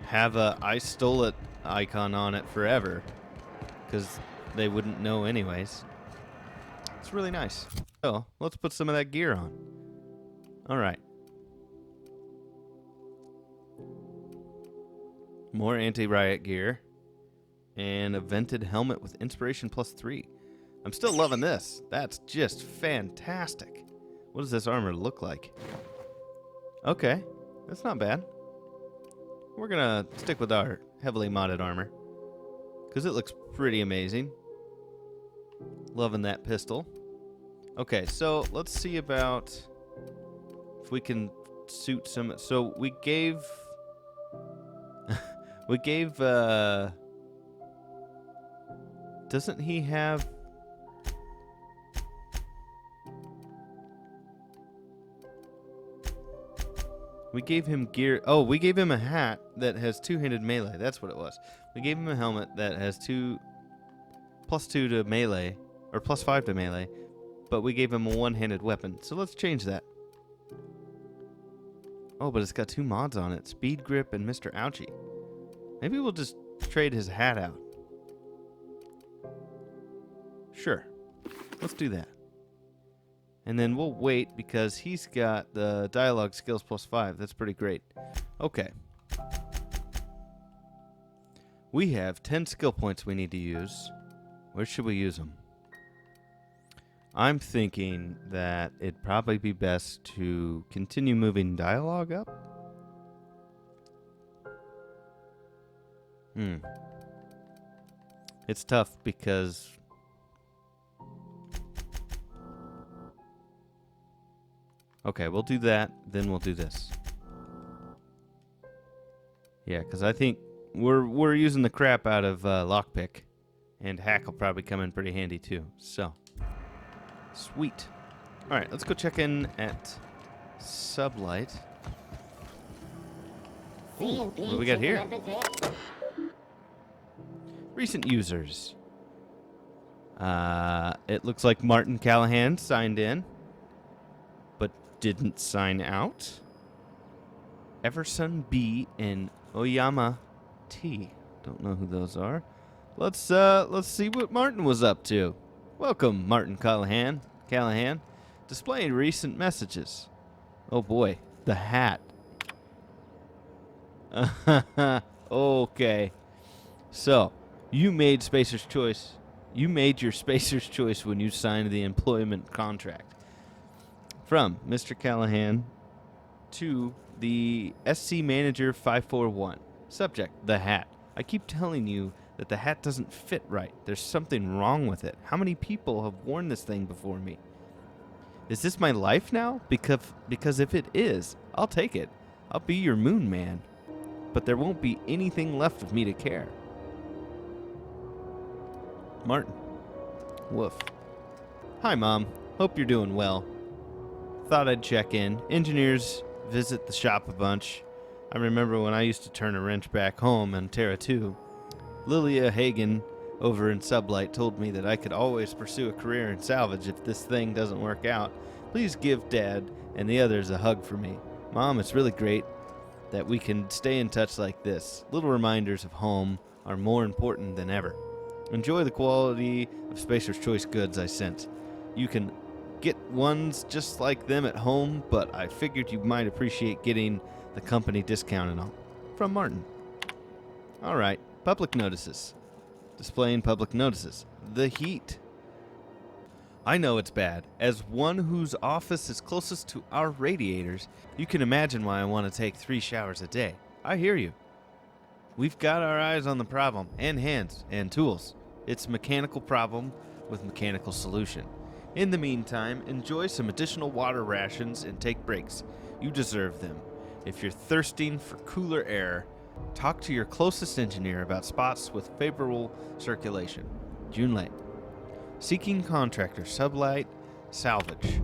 have a I stole it icon on it forever, because they wouldn't know anyways. It's really nice. So let's put some of that gear on. All right. More anti-riot gear and a vented helmet with inspiration +3. I'm still loving this. That's just fantastic. What does this armor look like? Okay, that's not bad. We're gonna stick with our heavily modded armor because it looks pretty amazing. Loving that pistol. Okay, so let's see about if we can suit some. So we gave doesn't he have we gave him gear. Oh, we gave him a hat that has two-handed melee. That's what it was. We gave him a helmet that has +2 to melee, or +5 to melee, but we gave him a one-handed weapon. So let's change that. Oh, but it's got 2 mods on it. Speed Grip and Mr. Ouchie. Maybe we'll just trade his hat out. Sure. Let's do that. And then we'll wait because he's got the dialogue skills +5. That's pretty great. Okay. We have 10 skill points we need to use. Where should we use them? I'm thinking that it'd probably be best to continue moving dialogue up. It's tough because okay, we'll do that, then we'll do this. Yeah, because I think we're using the crap out of lockpick, and hack will probably come in pretty handy too. So, sweet. All right, let's go check in at Sublight. Ooh, what do we got here? Recent users. It looks like Martin Callahan signed in, but didn't sign out. Everson B and Oyama T. Don't know who those are. Let's see what Martin was up to. Welcome, Martin Callahan. Displaying recent messages. Oh boy, the hat. Okay. So, you made Spacer's choice. You made your Spacer's choice when you signed the employment contract. From Mr. Callahan to the SC Manager 541. Subject, the hat. I keep telling you that the hat doesn't fit right. There's something wrong with it. How many people have worn this thing before me? Is this my life now? Because if it is, I'll take it. I'll be your Moonman. But there won't be anything left of me to care. Martin. Woof. Hi, Mom. Hope you're doing well. Thought I'd check in. Engineers visit the shop a bunch. I remember when I used to turn a wrench back home in Terra 2. Lilia Hagen over in Sublight told me that I could always pursue a career in salvage if this thing doesn't work out. Please give Dad and the others a hug for me. Mom, it's really great that we can stay in touch like this. Little reminders of home are more important than ever. Enjoy the quality of Spacer's Choice goods I sent. You can get ones just like them at home, but I figured you might appreciate getting the company discount and all. From Martin. All right, public notices. Displaying public notices. The heat. I know it's bad. As one whose office is closest to our radiators, you can imagine why I want to take 3 showers a day. I hear you. We've got our eyes on the problem, and hands, and tools. It's a mechanical problem with mechanical solution. In the meantime, enjoy some additional water rations and take breaks. You deserve them. If you're thirsting for cooler air, talk to your closest engineer about spots with favorable circulation. June Lane. Seeking contractor, Sublight, salvage.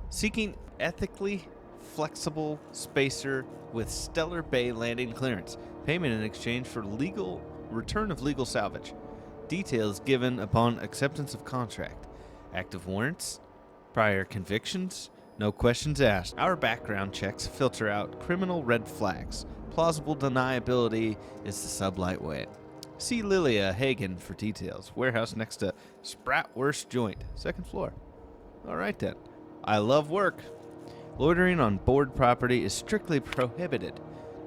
Seeking ethically flexible spacer with Stellar Bay landing clearance. Payment in exchange for legal return of legal salvage. Details given upon acceptance of contract. Active warrants, prior convictions, no questions asked. Our background checks filter out criminal red flags. Plausible deniability is the Sublight way. See Lilia Hagen for details. Warehouse next to Spratwurst Joint, 2nd floor. All right then. I love work. Loitering on board property is strictly prohibited.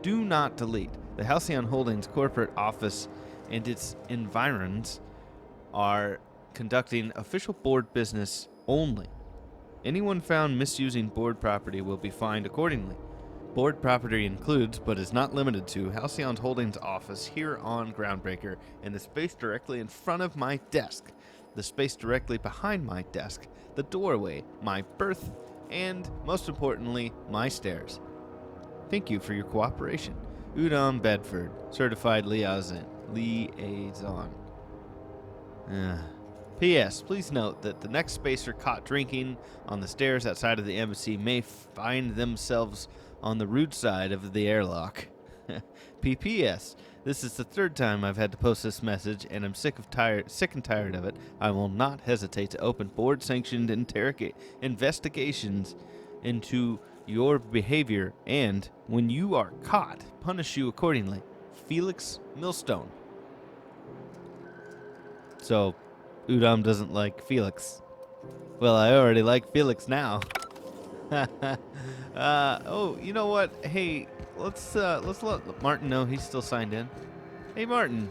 Do not delete. The Halcyon Holdings corporate office and its environs are conducting official board business only. Anyone found misusing board property will be fined accordingly. Board property includes, but is not limited to, Halcyon Holdings office here on Groundbreaker and the space directly in front of my desk, the space directly behind my desk, the doorway, my berth, and, most importantly, my stairs. Thank you for your cooperation. Udon Bedford, certified liaison. P.S. Please note that the next spacer caught drinking on the stairs outside of the embassy may find themselves on the rude side of the airlock. P.P.S. This is the 3rd time I've had to post this message, and I'm sick and tired of it. I will not hesitate to open board-sanctioned investigations into your behavior, and when you are caught, punish you accordingly. Felix Millstone. So, Udom doesn't like Felix. Well, I already like Felix now. Oh, you know what? Hey, let's let Martin know he's still signed in. Hey, Martin.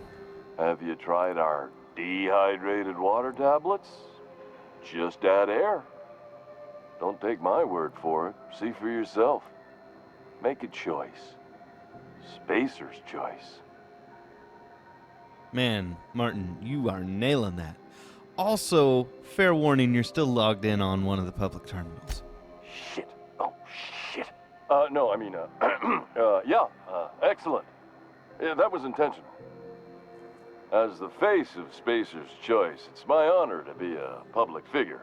Have you tried our dehydrated water tablets? Just add air. Don't take my word for it. See for yourself. Make a choice. Spacer's choice. Man, Martin, you are nailing that. Also, fair warning, you're still logged in on one of the public terminals. Shit. Oh, shit. No, I mean, excellent. Yeah, that was intentional. As the face of Spacer's Choice, it's my honor to be a public figure.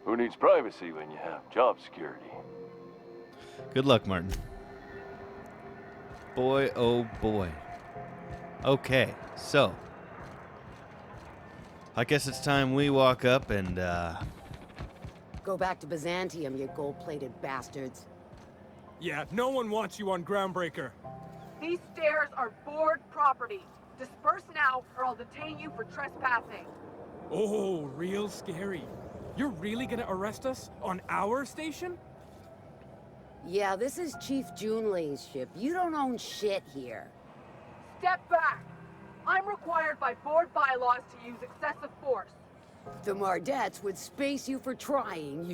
Who needs privacy when you have job security? Good luck, Martin. Boy, oh boy. Okay, so I guess it's time we walk up and, Go back to Byzantium, you gold-plated bastards. Yeah, no one wants you on Groundbreaker. These stairs are board property. Disperse now, or I'll detain you for trespassing. Oh, real scary. You're really gonna arrest us on our station? Yeah, this is Chief Junlei's ship. You don't own shit here. Step back. I'm required by board bylaws to use excessive force. The Mardettes would space you for trying,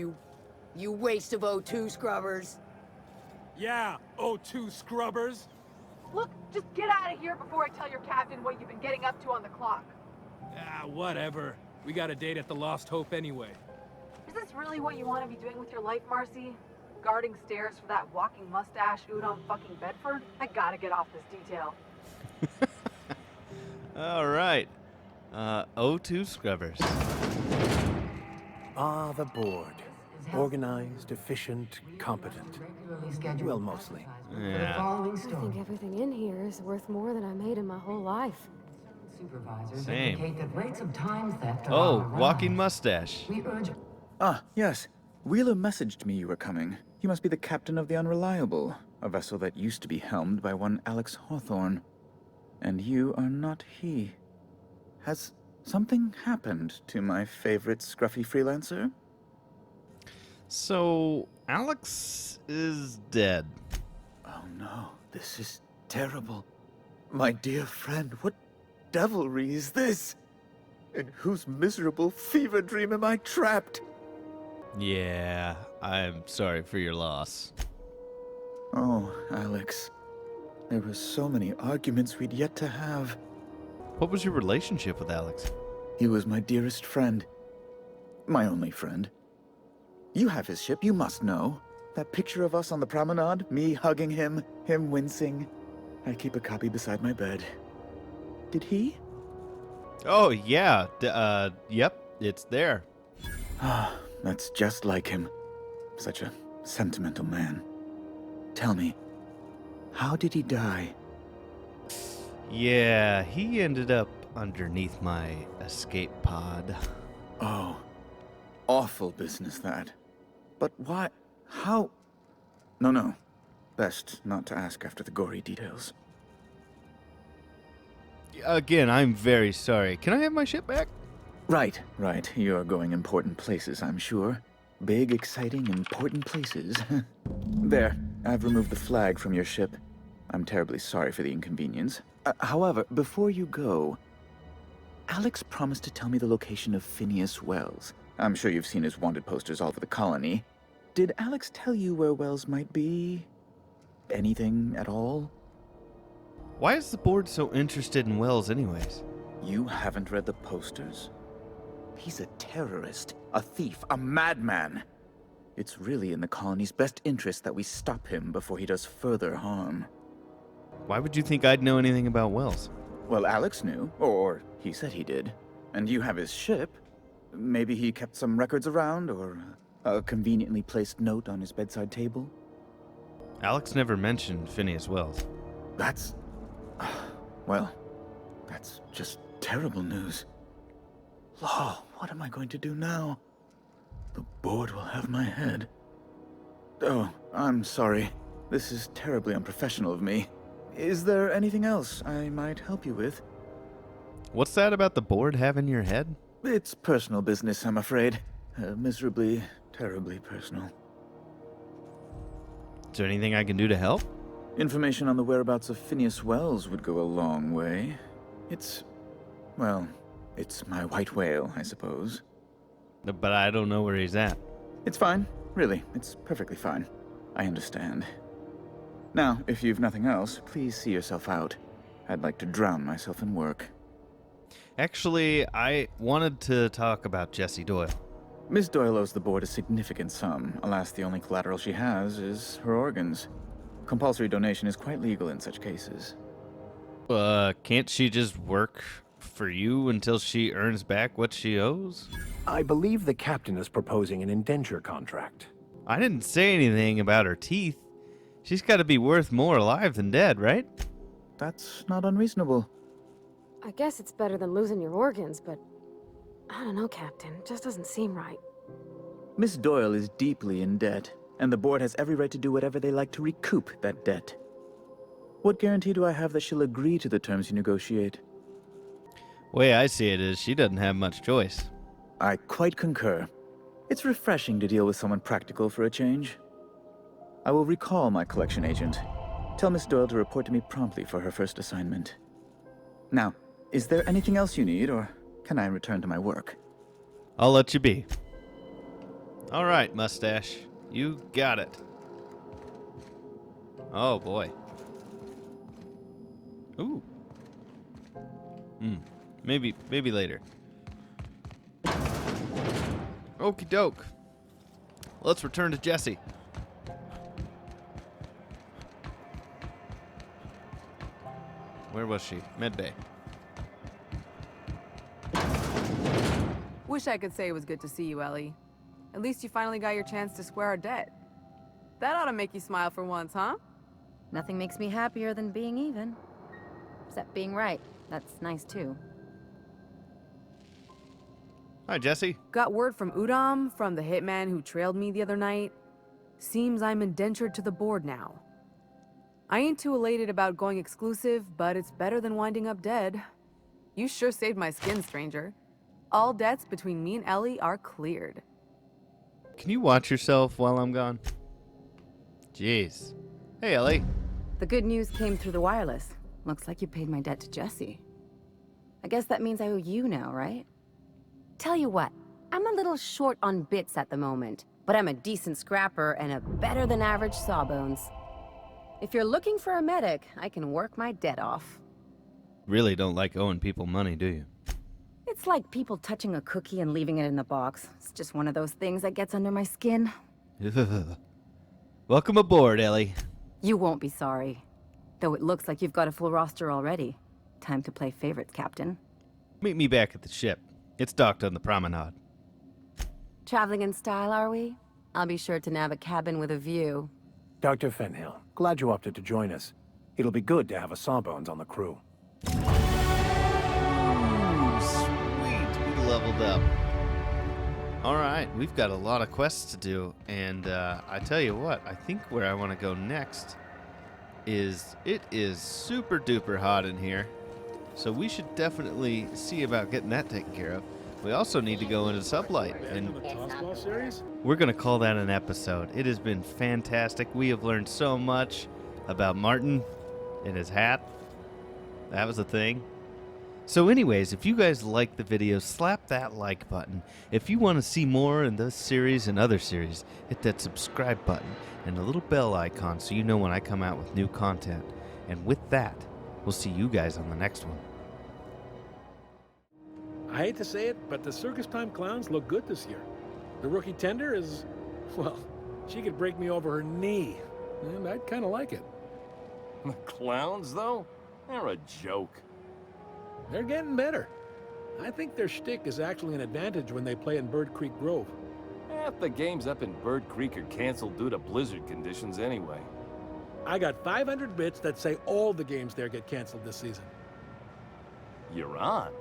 you waste of O2 scrubbers. Yeah, O2 scrubbers. Look, just get out of here before I tell your captain what you've been getting up to on the clock. Ah, whatever. We got a date at the Lost Hope anyway. Is this really what you want to be doing with your life, Marcy? Guarding stairs for that walking mustache Udon fucking Bedford? I gotta get off this detail. all right. O2 scrubbers. Ah, the board. Organized, efficient, competent. Well, mostly. Yeah. I think everything in here is worth more than I made in my whole life. Supervisors Same. indicate that rates of time theft are Oh, on the rise. walking mustache. We urge. Ah, yes. Wheeler messaged me you were coming. You must be the captain of the Unreliable, a vessel that used to be helmed by one Alex Hawthorne. And you are not he. Has something happened to my favorite scruffy freelancer? So, Alex is dead. Oh no, this is terrible. My dear friend, what devilry is this? In whose miserable fever dream am I trapped? Yeah, I'm sorry for your loss. Oh, Alex. There were so many arguments we'd yet to have. What was your relationship with Alex? He was my dearest friend. My only friend. You have his ship, you must know. That picture of us on the promenade, me hugging him, him wincing. I keep a copy beside my bed. Did he? Oh, yeah. Yep, it's there. Ah, that's just like him. Such a sentimental man. Tell me, how did he die? Yeah, he ended up underneath my escape pod. Oh, awful business that. But why? How? No. Best not to ask after the gory details. Again, I'm very sorry. Can I have my ship back? Right. You're going important places, I'm sure. Big, exciting, important places. There, I've removed the flag from your ship. I'm terribly sorry for the inconvenience. However, before you go, Alex promised to tell me the location of Phineas Wells. I'm sure you've seen his wanted posters all over the colony. Did Alex tell you where Wells might be? Anything at all? Why is the board so interested in Wells anyways? You haven't read the posters? He's a terrorist, a thief, a madman. It's really in the colony's best interest that we stop him before he does further harm. Why would you think I'd know anything about Wells? Well, Alex knew, or he said he did. And you have his ship. Maybe he kept some records around, or a conveniently placed note on his bedside table. Alex never mentioned Phineas Wells. That's... well, that's just terrible news. Law, what am I going to do now? The board will have my head. Oh, I'm sorry. This is terribly unprofessional of me. Is there anything else I might help you with? What's that about the board having your head? It's personal business, I'm afraid. Miserably, terribly personal. Is there anything I can do to help? Information on the whereabouts of Phineas Wells would go a long way. Well, it's my white whale, I suppose. But I don't know where he's at. It's fine. Really, it's perfectly fine. I understand. Now, if you've nothing else, please see yourself out. I'd like to drown myself in work. Actually, I wanted to talk about Jessie Doyle. Miss Doyle owes the board a significant sum. Alas, the only collateral she has is her organs. Compulsory donation is quite legal in such cases. Can't she just work for you until she earns back what she owes? I believe the captain is proposing an indenture contract. I didn't say anything about her teeth. She's got to be worth more alive than dead, right? That's not unreasonable. I guess it's better than losing your organs, but I don't know, Captain. It just doesn't seem right. Miss Doyle is deeply in debt, and the board has every right to do whatever they like to recoup that debt. What guarantee do I have that she'll agree to the terms you negotiate? Way I see it is she doesn't have much choice. I quite concur. It's refreshing to deal with someone practical for a change. I will recall my collection agent. Tell Miss Doyle to report to me promptly for her first assignment. Now, is there anything else you need, or can I return to my work? I'll let you be. All right, Mustache. You got it. Oh, boy. Ooh. Maybe later. Okie doke. Let's return to Jessie. Where was she? Medbay. wish I could say it was good to see you, Ellie. At least you finally got your chance to square our debt. That ought to make you smile for once, huh? Nothing makes me happier than being even. Except being right. That's nice too. Hi, Jesse. Got word from Udom, from the hitman who trailed me the other night. Seems I'm indentured to the board now. I ain't too elated about going exclusive, but it's better than winding up dead. You sure saved my skin, stranger. All debts between me and Ellie are cleared. Can you watch yourself while I'm gone? Jeez. Hey, Ellie. The good news came through the wireless. Looks like you paid my debt to Jesse. I guess that means I owe you now, right? Tell you what, I'm a little short on bits at the moment, but I'm a decent scrapper and a better-than-average sawbones. If you're looking for a medic, I can work my debt off. Really don't like owing people money, do you? It's like people touching a cookie and leaving it in the box. It's just one of those things that gets under my skin. Welcome aboard, Ellie. You won't be sorry. Though it looks like you've got a full roster already. Time to play favorites, Captain. Meet me back at the ship. It's docked on the promenade. Traveling in style, are we? I'll be sure to nab a cabin with a view. Dr. Fenhill, glad you opted to join us. It'll be good to have a Sawbones on the crew. Ooh, sweet. We leveled up. Alright, we've got a lot of quests to do, and I tell you what, I think where I want to go next is, it is super duper hot in here, so we should definitely see about getting that taken care of. We also need to go into Sublight, and we're going to call that an episode. It has been fantastic. We have learned so much about Martin and his hat. That was a thing. So anyways, if you guys like the video, slap that like button. If you want to see more in this series and other series, hit that subscribe button and the little bell icon so you know when I come out with new content. And with that, we'll see you guys on the next one. I hate to say it, but the Circus Time Clowns look good this year. The rookie tender is, well, she could break me over her knee, and I'd kind of like it. The clowns, though? They're a joke. They're getting better. I think their shtick is actually an advantage when they play in Bird Creek Grove. Half the games up in Bird Creek are canceled due to blizzard conditions anyway. I got 500 bits that say all the games there get canceled this season. You're on.